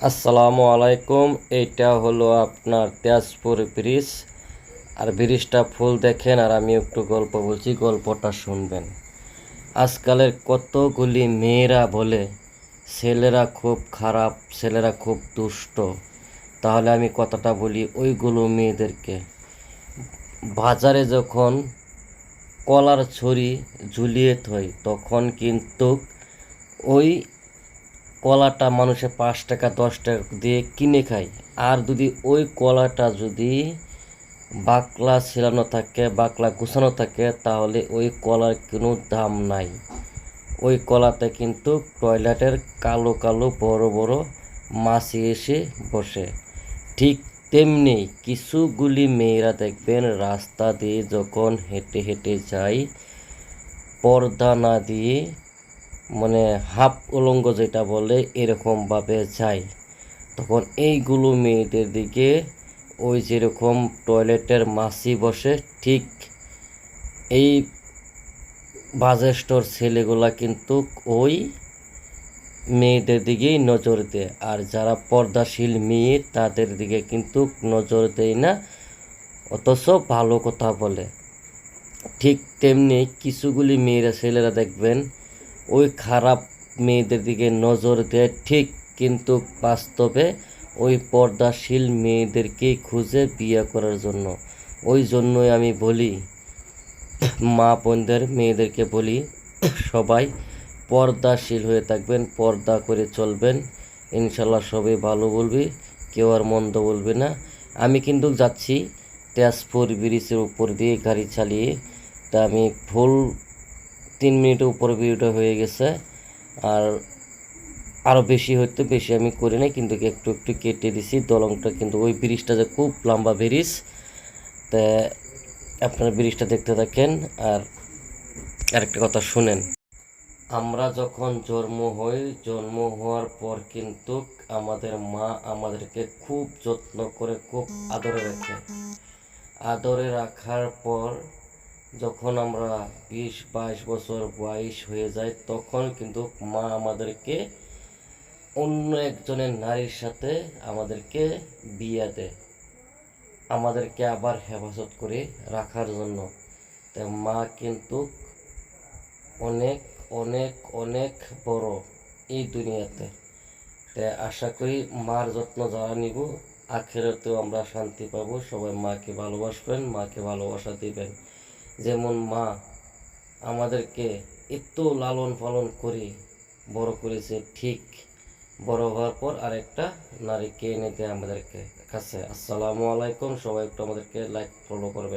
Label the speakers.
Speaker 1: আসসালামু আলাইকুম। এইটা হলো আপনার তেজপুর ব্রিজ। আর ব্রিজটা ফুল দেখেন, আর আমি একটু গল্প বলছি, গল্পটা শুনবেন। আজকালের কতগুলি মেয়েরা বলে ছেলেরা খুব খারাপ, ছেলেরা খুব দুষ্ট। তাহলে আমি কথাটা বলি ওইগুলো মেয়েদেরকে। বাজারে যখন কলার ছড়ি ঝুলিয়ে থই, তখন কিন্তু ওই কলাটা মানুষে 5 টাকা 10 টাকা দিয়ে কিনে খায়। আর যদি ওই কলাটা যদি বাকলা ছিলানো থাকে, বাকলা গুছানো থাকে, তাহলে ওই কলার কোনো দাম নাই। ওই কলাতে কিন্তু টয়লেটের কালো কালো বড় বড় মাছি এসে বসে। ঠিক তেমনি কিছুগুলি মেয়েরা দেখবেন রাস্তা দিয়ে যখন হেঁটে হেঁটে যায়, পর্দা না দিয়ে, মানে হাফ উলঙ্গ যেটা বলে, এরকমভাবে যায়। তখন এইগুলো মেয়েদের দিকে ওই যেরকম টয়লেটের মাছি বসে, ঠিক এই বাজেস্টর ছেলেগুলা কিন্তু ওই মেয়েদের দিকেই নজর দেয়। আর যারা পর্দাশীল মেয়ে তাদের দিকে কিন্তু নজর দেয় না, অথচ ভালো কথা বলে। ঠিক তেমনি কিছুগুলি মেয়েরা ছেলেরা দেখবেন ওই খারাপ মেয়েদের দিকে নজর দেয় ঠিক, কিন্তু বাস্তবে ওই পর্দাশীল মেয়েদেরকেই খুঁজে বিয়ে করার জন্য। ওই জন্যই আমি বলি, মা বোনদের মেয়েদেরকে বলি, সবাই পর্দাশীল হয়ে থাকবেন, পর্দা করে চলবেন। ইনশাল্লাহ সবাই ভালো বলবে, কেউ আর মন্দ বলবে না। আমি কিন্তু যাচ্ছি তেজপুর ব্রিজের উপর দিয়ে গাড়ি চালিয়ে। তা আমি ফুল 3 মিনিটের উপর ভিডিওটা হয়ে গেছে। আর আরও বেশি হইতে বেশি আমি করি নাই, কিন্তু একটু একটু কেটে দিছি দলংটা। কিন্তু ওই ব্রিজটা যে খুব লম্বা ব্রিজ, তা আপনারা ব্রিজটা দেখতে থাকেন। আর আরেকটা কথা শুনেন, আমরা যখন জন্ম হই, জন্ম হওয়ার পর কিন্তু আমাদের মা আমাদেরকে খুব যত্ন করে, খুব আদরে রাখে। আদরে রাখার পর যখন আমরা 20-22 বছর বয়স হয়ে যায়, তখন কিন্তু মা আমাদেরকে অন্য একজনের নারীর সাথে আমাদেরকে বিয়ে দেয়, আমাদেরকে আবার হেফাজত করে রাখার জন্য। তাই মা কিন্তু অনেক অনেক অনেক বড় এই দুনিয়াতে। তাই আশা করি মার যত্ন যারা নিব, আখেরাতেও আমরা শান্তি পাবো। সবাই মাকে ভালোবাসবেন, মাকে ভালোবাসা দিবেন। যেমন মা আমাদেরকে এত লালন পালন করে বড় করেছে, ঠিক বড় হওয়ার পর আরেকটা নারীকে এনে দেয় আমাদেরকে কাছে। আসসালামু আলাইকুম। সবাই একটু আমাদেরকে লাইক ফলো করবেন।